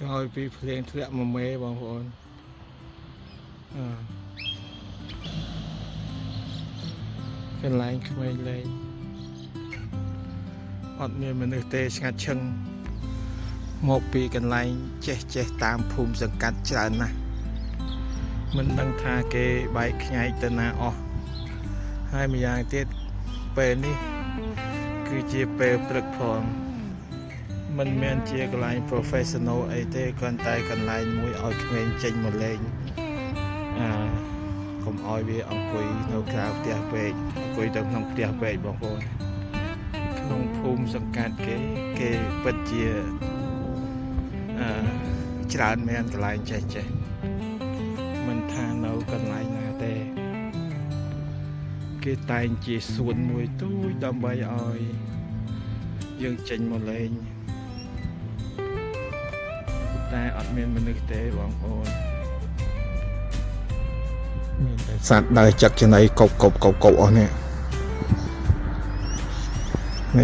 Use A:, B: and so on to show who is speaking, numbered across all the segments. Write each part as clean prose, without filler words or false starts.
A: ក្រោយពីភ្លៀងធ្លាក់មកមេបងប្អូនកន្លែងក្មេងលេងអត់មានមនុស្សទេស្ងាត់ឈឹងមកពីកន្លែងចេះតាមភូមិសង្កាត់ច្រើនណាស់មិនដឹងថាគេបែកខ្ញែកទៅណាអស់ហើយម្យ៉ាងទៀតពេលនេះគឺជាពេលព្រឹកផងមិនមែនជាកន្លែង professional អីទេគ្រាន់តែកន្លែងមួយឲ្យក្មេងចេញមកលេងកុំឲ្យវាអង្គុយនៅក្រៅផ្ទះពេកអង្គុយទៅក្នុងផ្ទះពេកបងប្អូនក្នុងភូមិសង្កាត់គេពិតជាច្រើនមែនកន្លែងចេះមិនថានៅកន្លែងណាទេគេតែងជាសួនមួយទូចដើម្បីឲ្យយើងចេញមកលេងតែអត់មានមនុស្សទេបងប្អូនមានតែសត្វដើរចឹកចំណៃកប់អស់នេះហ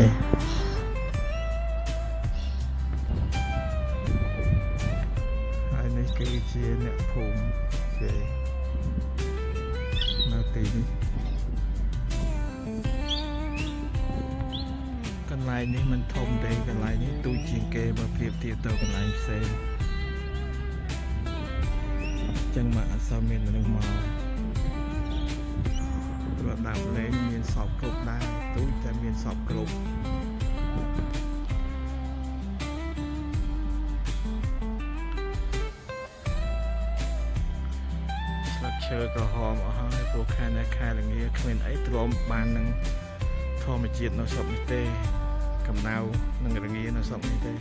A: ើយនេះគឺជាអ្នកភូមិគេនៅទីនេះកន្លែងនេះមិនធំទេកន្លែងនេះទូចជាងគេបើប្រៀបធៀបទៅកន្លែងផ្សេងចឹងមកអត់សូវមានមនុស្សមកប្រដាប់លេងមានសពគ្រប់ដែរទូចតែមានសពគ្រប់ស្លឹកឈើក្រហមអស់ហើយព្រោះខែល្ងាគ្មានអីទ្រាំបាននឹងធម្មជាតិនៅស្រុកនេះទេកំណៅនិងរងានៅស្រុកនេះទេ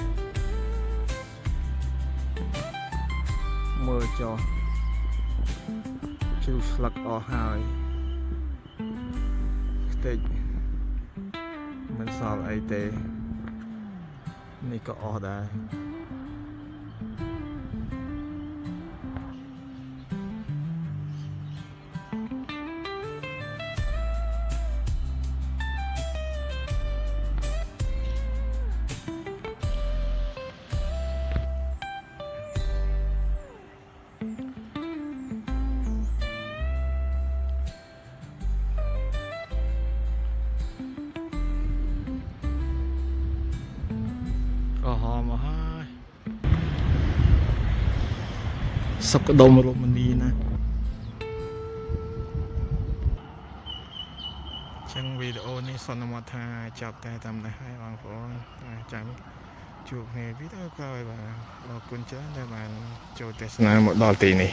A: មើលចុះជ្រុះស្លឹកអស់ហើយខ្ទេចមិនសល់អីទេនេះក៏អស់ដែរក្រហមអស់ហើយសុខដុមរមនីណាចឹងវីដេអូនេះសន្មតថាចប់តែតាមនេះហើយបងប្អូនចាំជួបគ្នាវីដេអូក្រោយបាទអរគុណច្រើនដែលបានចូលទស្សនាមកដល់ទីនេះ